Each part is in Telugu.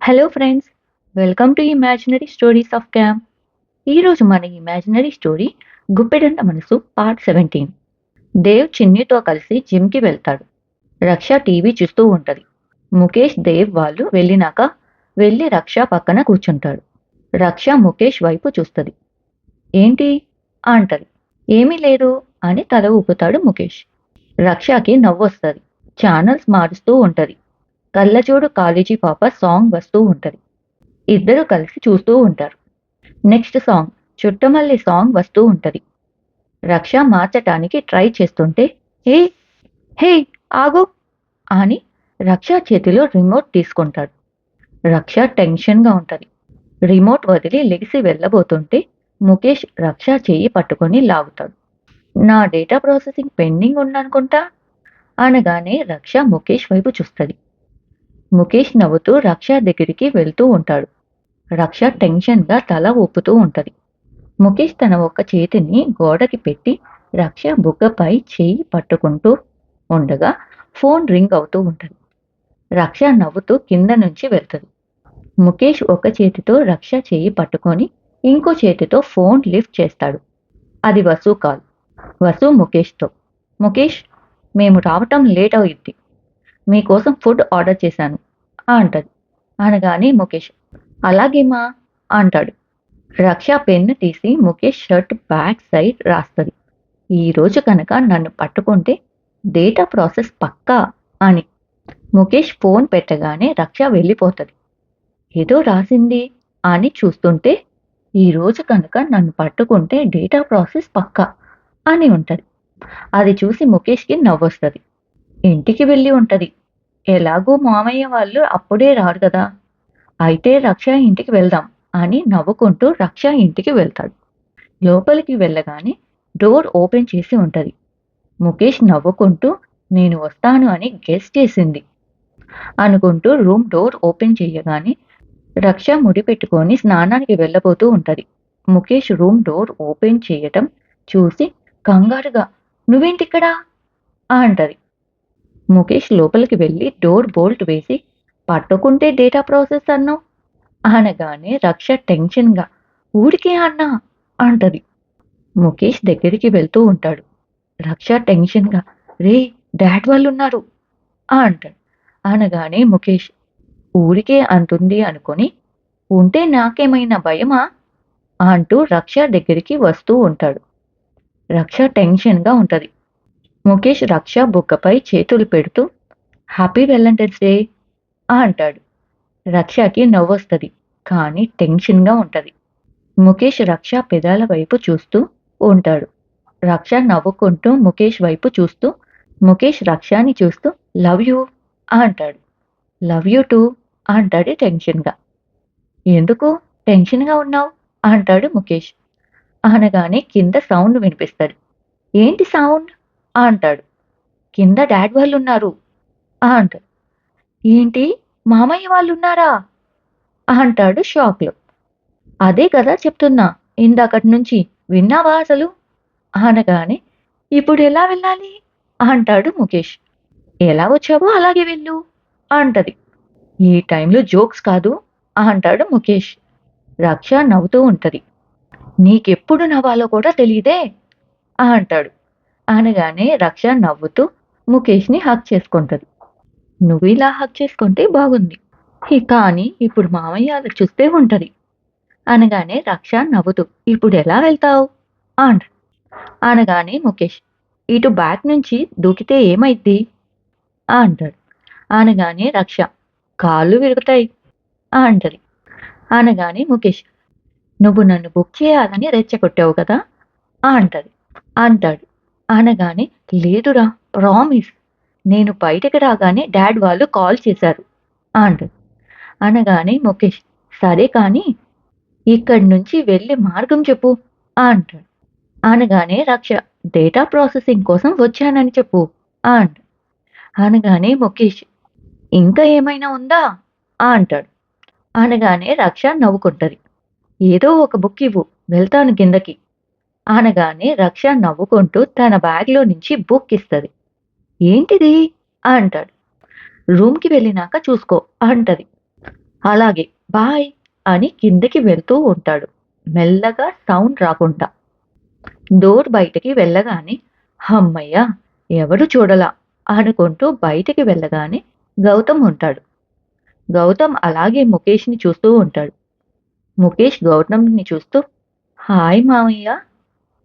Hello friends, welcome to imaginary stories of cam. ఈరోజు మన ఇమాజినరీ స్టోరీ గుప్పెడంత మనసు పార్ట్ 17. దేవ్ చిన్నితో కలిసి జిమ్కి వెళ్తాడు. రక్ష టీవీ చూస్తూ ఉంటది. ముఖేష్ దేవ్ వాళ్ళు వెళ్ళి రక్ష పక్కన కూర్చుంటాడు. రక్ష ముఖేష్ వైపు చూస్తుంది. ఏంటి అంటది. ఏమీ లేదు అని తల ఊపుతాడు ముఖేష్. రక్షకి నవ్వొస్తుంది. ఛానల్స్ మారుస్తూ ఉంటది. కళ్ళజోడు కాలేజీ పాప సాంగ్ వస్తూ ఉంటది. ఇద్దరు కలిసి చూస్తూ ఉంటారు. నెక్స్ట్ సాంగ్ చుట్టమల్లి సాంగ్ వస్తూ ఉంటది. రక్ష మార్చటానికి ట్రై చేస్తుంటే హే హే ఆగు అని రక్ష చేతిలో రిమోట్ తీసుకుంటాడు. రక్ష టెన్షన్గా ఉంటది. రిమోట్ వదిలి లెగిసి వెళ్ళబోతుంటే ముఖేష్ రక్ష చెయ్యి పట్టుకొని లాగుతాడు. నా డేటా ప్రాసెసింగ్ పెండింగ్ ఉందనుకుంటా అనగానే రక్ష ముఖేష్ వైపు చూస్తుంది. ముఖేష్ నవ్వుతూ రక్ష దగ్గరికి వెళ్తూ ఉంటాడు. రక్ష టెన్షన్గా తల ఊపుతూ ఉంటది. ముఖేష్ తన ఒక చేతిని గోడకి పెట్టి రక్ష బుగ్గపై చేయి పట్టుకుంటూ ఉండగా ఫోన్ రింగ్ అవుతూ ఉంటది. రక్ష నవ్వుతూ కింద నుంచి వెళ్తుంది. ముఖేష్ ఒక చేతితో రక్ష చేయి పట్టుకొని ఇంకో చేతితో ఫోన్ లిఫ్ట్ చేస్తాడు. అది వసు కాల్. వసు ముఖేష్తో, ముఖేష్, మేము రావటం లేట్ అవుద్ది, మీకోసం ఫుడ్ ఆర్డర్ చేశాను అంటది. అనగానే ముఖేష్ అలాగేమా అంటాడు. రక్ష పెన్ను తీసి ముఖేష్ షర్ట్ బ్యాక్ సైడ్ రాస్తుంది. ఈరోజు కనుక నన్ను పట్టుకుంటే డేటా ప్రాసెస్ పక్కా అని. ముఖేష్ ఫోన్ పెట్టగానే రక్ష వెళ్ళిపోతుంది. ఏదో రాసింది అని చూస్తుంటే ఈరోజు కనుక నన్ను పట్టుకుంటే డేటా ప్రాసెస్ పక్కా అని ఉంటుంది. అది చూసి ముఖేష్కి నవ్వొస్తుంది. ఇంటికి వెళ్ళి ఉంటుంది. ఎలాగూ మామయ్య వాళ్ళు అప్పుడే రారు కదా, అయితే రక్ష ఇంటికి వెళ్దాం అని నవ్వుకుంటూ రక్ష ఇంటికి వెళ్తాడు. లోపలికి వెళ్ళగానే డోర్ ఓపెన్ చేసి ఉంటుంది. ముఖేష్ నవ్వుకుంటూ నేను వస్తాను అని గెస్ చేసింది అనుకుంటూ రూమ్ డోర్ ఓపెన్ చేయగానే రక్ష ముడి పెట్టుకొని స్నానానికి వెళ్ళబోతూ ఉంటుంది. ముఖేష్ రూమ్ డోర్ ఓపెన్ చేయటం చూసి కంగారుగా నువ్వేంటిక్కడా అంటది. ముఖేష్ లోపలికి వెళ్ళి డోర్ బోల్ట్ వేసి పట్టుకుంటే డేటా ప్రాసెస్ అన్నావు అనగానే రక్ష టెన్షన్గా ఊరికే అన్నా అంటది. ముఖేష్ దగ్గరికి వెళ్తూ ఉంటాడు. రక్ష టెన్షన్గా రే డాడ్ వాళ్ళు ఉన్నారు అంటాడు. అనగానే ముఖేష్ ఊరికే అంటుంది అనుకొని ఉంటే నాకేమైనా భయమా అంటూ రక్ష దగ్గరికి వస్తూ ఉంటాడు. రక్ష టెన్షన్గా ఉంటది. ముఖేష్ రక్ష బుగ్గపై చేతులు పెడుతూ హ్యాపీ వ్యాలంటైన్స్ డే అంటాడు. రక్షకి నవ్వొస్తుంది, కానీ టెన్షన్గా ఉంటది. ముఖేష్ రక్ష పెదాల వైపు చూస్తూ ఉంటాడు. రక్ష నవ్వుకుంటూ ముఖేష్ వైపు చూస్తూ ముఖేష్ రక్షని చూస్తూ లవ్ యూ అంటాడు. లవ్ యూ టూ అంటాడు టెన్షన్గా. ఎందుకు టెన్షన్గా ఉన్నావు అంటాడు ముఖేష్. అనగానే కింద సౌండ్ వినిపిస్తుంది. ఏంటి సౌండ్ అంటాడు. కింద డాడ్ వాళ్ళు ఉన్నారు అంటాడు. ఏంటి మామయ్య వాళ్ళు ఉన్నారా అంటాడు షాక్లో. అదే కదా చెప్తున్నా ఇందాకటి నుంచి, విన్నావా అసలు అనగానే ఇప్పుడు ఎలా వెళ్ళాలి అంటాడు ముఖేష్. ఎలా వచ్చావో అలాగే వెళ్ళు అంటది. ఈ టైంలో జోక్స్ కాదు అంటాడు ముఖేష్. రక్ష నవ్వుతూ ఉంటది. నీకెప్పుడు నవ్వాలో కూడా తెలియదే అంటాడు. అనగానే రక్ష నవ్వుతూ ముఖేష్ని హక్ చేసుకుంటది. నువ్వు ఇలా హక్ చేసుకుంటే బాగుంది, కానీ ఇప్పుడు మామయ్య అలా చూస్తే ఉంటది అనగానే రక్ష నవ్వుతూ ఇప్పుడు ఎలా వెళ్తావు అనగానే ముఖేష్ ఇటు బ్యాక్ నుంచి దూకితే ఏమైద్ది అంటాడు. అనగానే రక్ష కాళ్ళు విరుగుతాయి అంటది. అనగానే ముఖేష్ నువ్వు నన్ను బుక్ చేయాలని రెచ్చగొట్టావు కదా అంటాడు. అనగానే లేదురా, ప్రామిస్, నేను బయటకు రాగానే డాడ్ వాళ్ళు కాల్ చేశారు అంటాడు. అనగానే ముఖేష్ సరే కానీ ఇక్కడి నుంచి వెళ్ళే మార్గం చెప్పు అంటాడు. అనగానే రక్ష డేటా ప్రాసెసింగ్ కోసం వచ్చానని చెప్పు అంటాడు. అనగానే ముఖేష్ ఇంకా ఏమైనా ఉందా అంటాడు. అనగానే రక్ష నవ్వుకుంటది. ఏదో ఒక బుక్ ఇవ్వు, వెళ్తాను కిందకి అనగానే రక్ష నవ్వుకుంటూ తన బ్యాగ్లో నుంచి బుక్ ఇస్తుంది. ఏంటిది అంటాడు. రూమ్కి వెళ్ళినాక చూసుకో అంటది. అలాగే బాయ్ అని కిందకి వెళ్తూ ఉంటాడు. మెల్లగా సౌండ్ రాకుండా. డోర్ బయటికి వెళ్ళగానే హమ్మయ్య! ఎవరు చూడలా అనుకుంటూ బయటికి వెళ్ళగానే గౌతమ్ ఉంటాడు. గౌతమ్ అలాగే ముఖేష్‌ని చూస్తూ ఉంటాడు. ముఖేష్ గౌతమ్‌ని చూస్తూ హాయ్ మావయ్య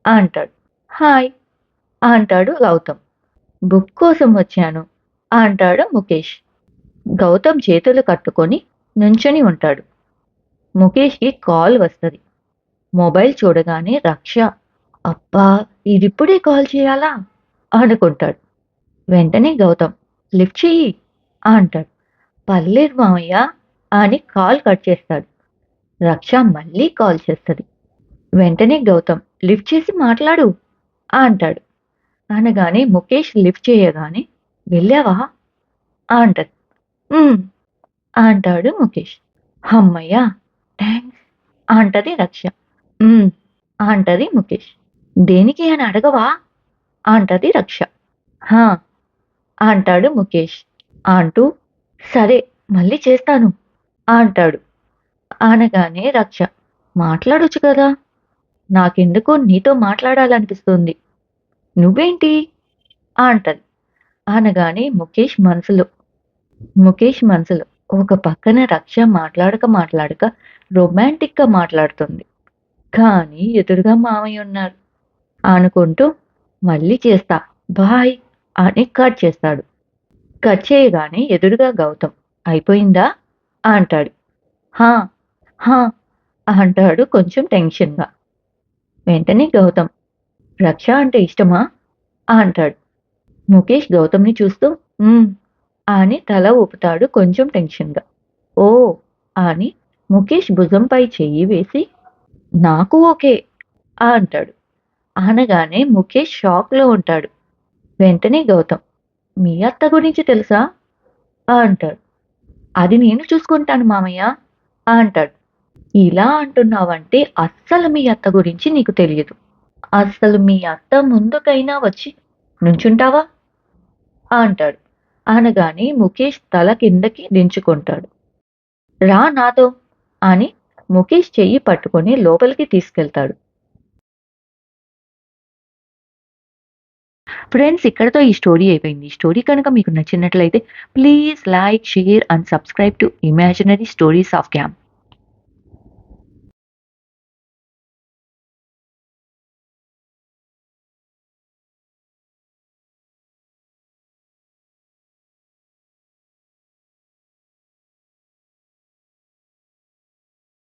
అంటాడు. హాయ్ అంటాడు గౌతమ్. బుక్ కోసం వచ్చాను అంటాడు ముఖేష్. గౌతమ్ చేతులు కట్టుకొని నుంచొని ఉంటాడు. ముఖేష్‌కి కాల్ వస్తది. మొబైల్ చూడగానే రక్ష అబ్బా! ఇదిప్పుడే కాల్ చేయాలా? అనుకుంటాడు. వెంటనే గౌతమ్ లిఫ్ట్ చెయ్యి అంటాడు. పర్లేదు మావయ్య అని కాల్ కట్ చేస్తాడు. రక్ష మళ్ళీ కాల్ చేస్తది. వెంటనే గౌతమ్ లిఫ్ట్ చేసి మాట్లాడు అంటాడు. అనగానే ముఖేష్ లిఫ్ట్ చేయగానే వెళ్ళావా అంటది. "హ్మ్" అంటాడు ముఖేష్. హమ్మయ్య! థాంక్స్ అంటది రక్ష. "హ్మ్" అంటది ముఖేష్. దేనికి అని అడగవా అంటది రక్ష. హా అంటాడు ముఖేష్. అంటూ సరే మళ్ళీ చేస్తాను అంటాడు. అనగానే రక్ష మాట్లాడొచ్చు కదా! నాకెందుకో నీతో మాట్లాడాలనిపిస్తుంది. నువ్వేంటి అంటది. అనగానే ముఖేష్ మనసులో ఒక పక్కన రక్ష మాట్లాడక రొమాంటిక్‌గా మాట్లాడుతుంది. కానీ ఎదురుగా మామయ్య ఉన్నారు అనుకుంటూ మళ్ళీ చేస్తా బాయ్ అని కట్ చేస్తాడు. కట్ చేయగానే ఎదురుగా గౌతమ్ అయిపోయిందా అంటాడు. హా! హా! అంటాడు కొంచెం టెన్షన్‌గా. వెంటనే గౌతమ్ రక్ష అంటే ఇష్టమా అంటాడు. ముఖేష్ గౌతమ్‌ని చూస్తూ హ్మ్. అని తల ఊపుతాడు కొంచెం టెన్షన్‌గా. ఓహ్! అని ముఖేష్ భుజంపై చెయ్యి వేసి నాకు ఓకే అంటాడు. అనగానే ముఖేష్ షాక్‌లో ఉంటాడు. వెంటనే గౌతమ్ మీ అత్త గురించి తెలుసా అంటాడు. అది నేను చూసుకుంటాను మామయ్య అంటాడు. ఇలా అంటున్నావంటే అస్సలు మీ అత్త గురించి నీకు తెలియదు. అస్సలు మీ అత్త ముందుకైనా వచ్చి నుంచుంటావా అంటాడు. అనగానే ముఖేష్ తల కిందకి దించుకుంటాడు. రా నాతో అని ముఖేష్ చెయ్యి పట్టుకొని లోపలికి తీసుకెళ్తాడు. ఫ్రెండ్స్ ఇక్కడితో ఈ స్టోరీ అయిపోయింది. ఈ స్టోరీ కనుక మీకు నచ్చినట్లయితే please like, share and subscribe to imaginary stories of camp.